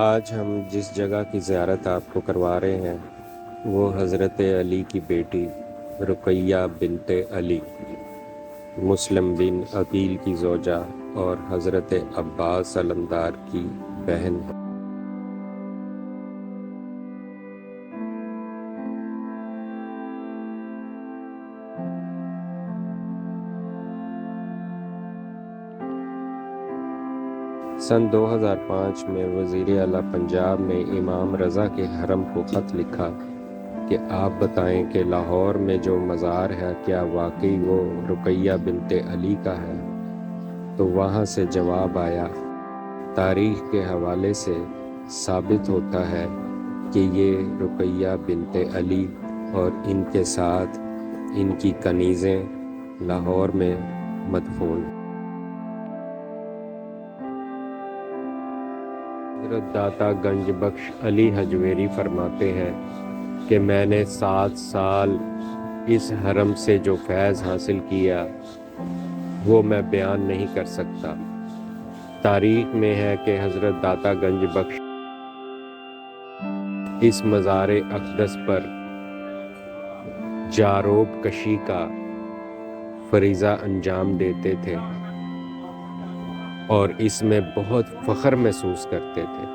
آج ہم جس جگہ کی زیارت آپ کو کروا رہے ہیں وہ حضرت علی کی بیٹی رقیہ بنت علی، مسلم بن عقیل کی زوجہ اور حضرت عباس علمدار کی بہن ہے۔ سن 2005 میں وزیر اعلیٰ پنجاب نے امام رضا کے حرم کو خط لکھا کہ آپ بتائیں کہ لاہور میں جو مزار ہے کیا واقعی وہ رقیہ بنت علی کا ہے؟ تو وہاں سے جواب آیا، تاریخ کے حوالے سے ثابت ہوتا ہے کہ یہ رقیہ بنت علی اور ان کے ساتھ ان کی کنیزیں لاہور میں مدفون۔ حضرت داتا گنج بخش علی حجویری فرماتے ہیں کہ میں نے 7 سال اس حرم سے جو فیض حاصل کیا وہ میں بیان نہیں کر سکتا۔ تاریخ میں ہے کہ حضرت داتا گنج بخش اس مزار اقدس پر جاروب کشی کا فریضہ انجام دیتے تھے اور اس میں بہت فخر محسوس کرتے تھے۔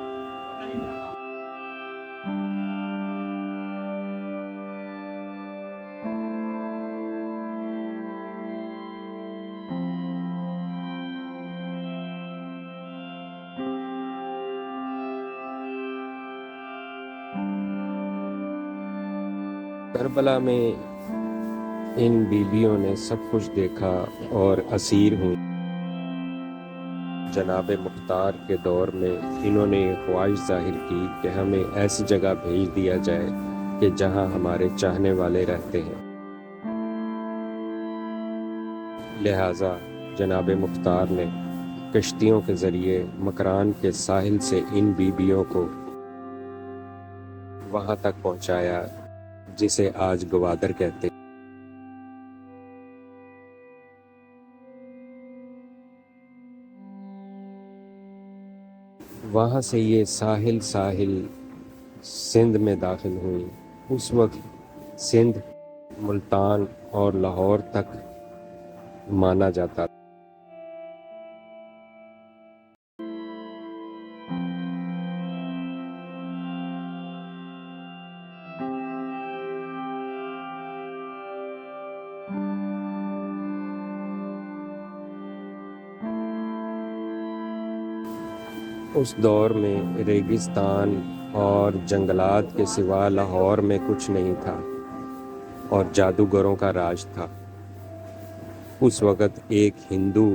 کربلا میں ان بیویوں نے سب کچھ دیکھا اور اسیر ہوئی۔ جناب مختار کے دور میں انہوں نے یہ خواہش ظاہر کی کہ ہمیں ایسی جگہ بھیج دیا جائے کہ جہاں ہمارے چاہنے والے رہتے ہیں۔ لہٰذا جناب مختار نے کشتیوں کے ذریعے مکران کے ساحل سے ان بیویوں کو وہاں تک پہنچایا جسے آج گوادر کہتے ہیں۔ وہاں سے یہ ساحل سندھ میں داخل ہوئی۔ اس وقت سندھ ملتان اور لاہور تک مانا جاتا تھا۔ اس دور میں ریگستان اور جنگلات کے سوا لاہور میں کچھ نہیں تھا اور جادوگروں کا راج تھا۔ اس وقت ایک ہندو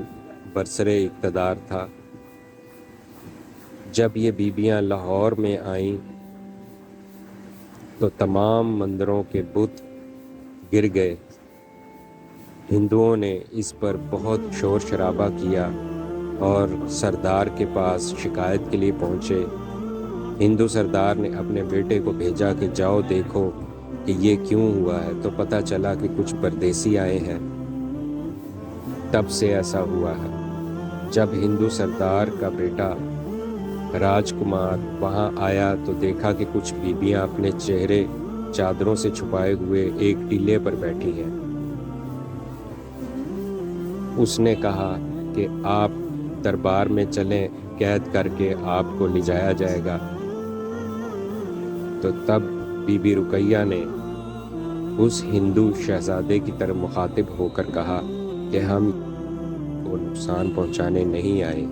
برسر اقتدار تھا۔ جب یہ بیبیاں لاہور میں آئیں تو تمام مندروں کے بت گر گئے۔ ہندوؤں نے اس پر بہت شور شرابہ کیا اور سردار کے پاس شکایت کے لیے پہنچے۔ ہندو سردار نے اپنے بیٹے کو بھیجا کہ جاؤ دیکھو کہ یہ کیوں ہوا ہے، تو پتہ چلا کہ کچھ پردیسی آئے ہیں، تب سے ایسا ہوا ہے۔ جب ہندو سردار کا بیٹا راج کمار وہاں آیا تو دیکھا کہ کچھ بیبیاں اپنے چہرے چادروں سے چھپائے ہوئے ایک ٹیلے پر بیٹھی ہیں۔ اس نے کہا کہ آپ دربار میں چلیں، قید کر کے آپ کو لے جایا جائے گا۔ تو تب بی بی رقیہ نے اس ہندو شہزادے کی طرف مخاطب ہو کر کہا کہ ہم کو نقصان پہنچانے نہیں آئے،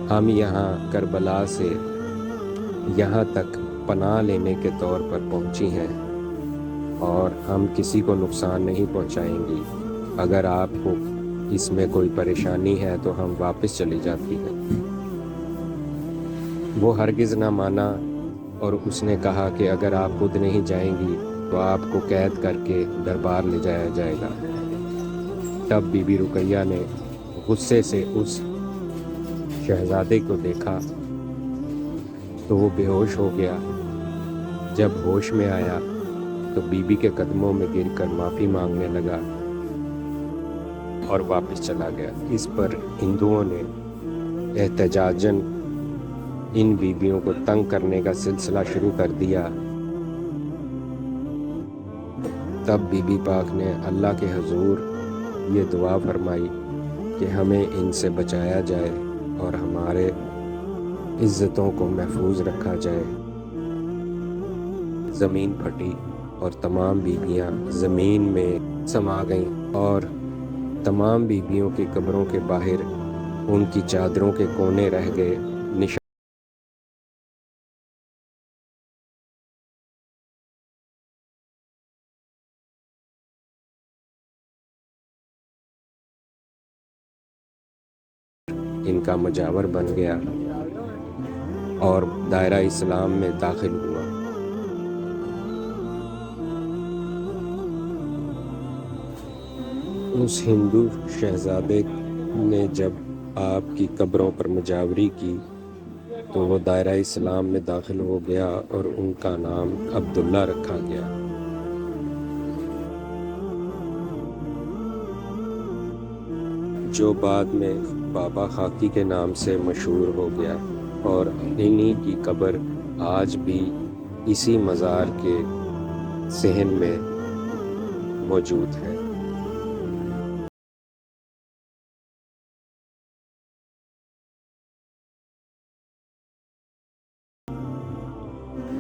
ہم یہاں کربلا سے یہاں تک پناہ لینے کے طور پر پہنچی ہیں اور ہم کسی کو نقصان نہیں پہنچائیں گی۔ اگر آپ کو اس میں کوئی پریشانی ہے تو ہم واپس چلی جاتی ہیں۔ وہ ہرگز نہ مانا اور اس نے کہا کہ اگر آپ خود نہیں جائیں گی تو آپ کو قید کر کے دربار لے جایا جائے گا۔ تب بی بی رقیہ نے غصے سے اس شہزادے کو دیکھا تو وہ بے ہوش ہو گیا۔ جب ہوش میں آیا تو بیوی کے قدموں میں گر کر معافی مانگنے لگا اور واپس چلا گیا۔ اس پر ہندوؤں نے احتجاجاً ان بیویوں کو تنگ کرنے کا سلسلہ شروع کر دیا، تب بی بی پاک نے اللہ کے حضور یہ دعا فرمائی کہ ہمیں ان سے بچایا جائے اور ہمارے عزتوں کو محفوظ رکھا جائے۔ زمین پھٹی اور تمام بیویاں زمین میں سما گئیں، اور تمام بیویوں کی قبروں کے باہر ان کی چادروں کے کونے رہ گئے، نشان ان کا مجاور بن گیا اور دائرہ اسلام میں داخل ہوا۔ اس ہندو شہزادے نے جب آپ کی قبروں پر مجاوری کی تو وہ دائرہ اسلام میں داخل ہو گیا اور ان کا نام عبداللہ رکھا گیا۔ جو بعد میں بابا خاکی کے نام سے مشہور ہو گیا، اور انہی کی قبر آج بھی اسی مزار کے صحن میں موجود ہے۔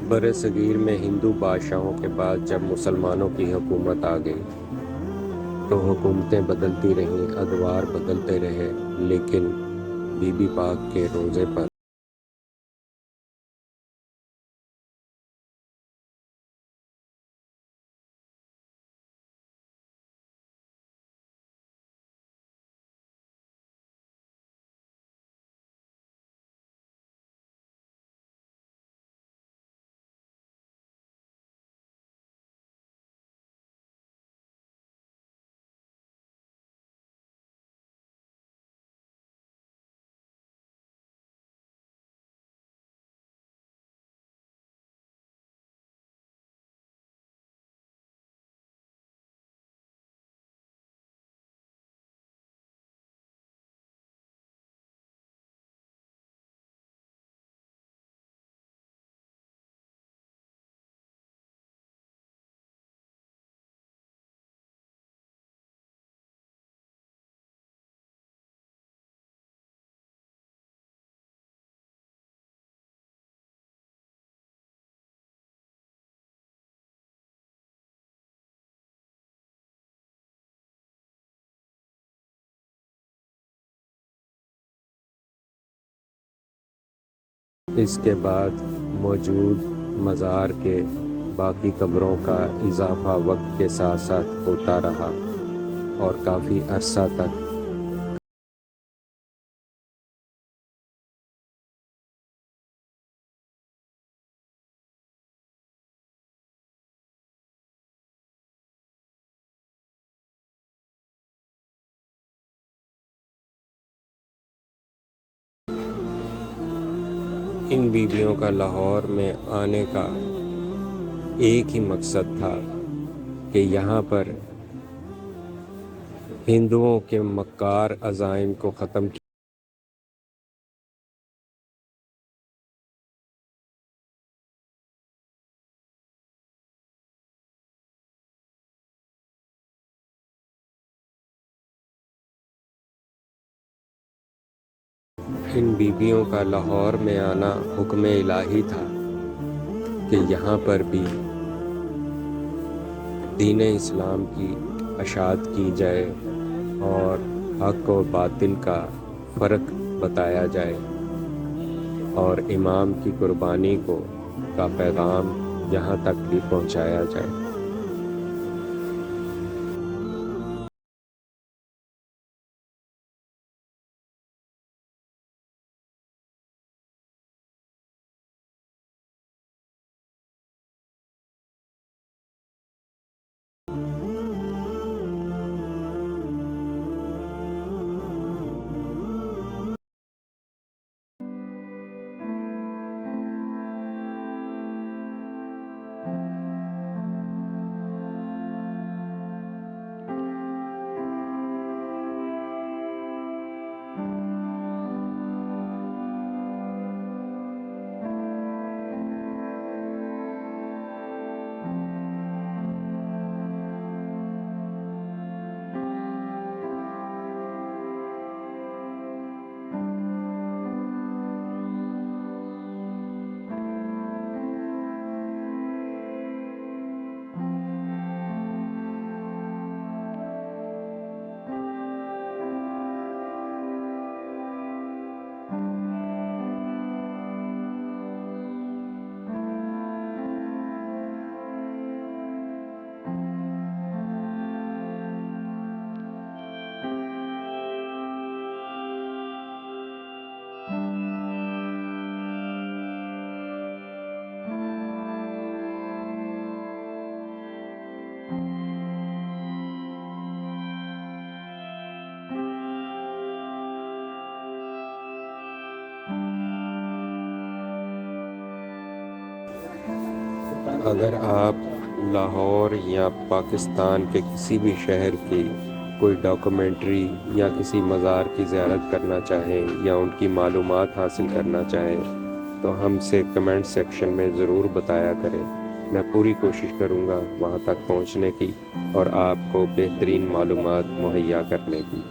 بر صغیر میں ہندو بادشاہوں کے بعد جب مسلمانوں کی حکومت آ گئی تو حکومتیں بدلتی رہیں، ادوار بدلتے رہے، لیکن بی بی پاک کے روضے پر اس کے بعد موجود مزار کے باقی قبروں کا اضافہ وقت کے ساتھ ساتھ ہوتا رہا اور کافی عرصہ تک ان بیویوں کا لاہور میں آنے کا ایک ہی مقصد تھا کہ یہاں پر ہندوؤں کے مکار عزائم کو ختم کیا۔ ان بیویوں کا لاہور میں آنا حکم الہی تھا کہ یہاں پر بھی دین اسلام کی اشاعت کی جائے اور حق و باطل کا فرق بتایا جائے اور امام کی قربانی کا پیغام یہاں تک بھی پہنچایا جائے۔ اگر آپ لاہور یا پاکستان کے کسی بھی شہر کی کوئی ڈاکومنٹری یا کسی مزار کی زیارت کرنا چاہیں یا ان کی معلومات حاصل کرنا چاہیں تو ہم سے کمنٹ سیکشن میں ضرور بتایا کریں. میں پوری کوشش کروں گا وہاں تک پہنچنے کی اور آپ کو بہترین معلومات مہیا کرنے کی.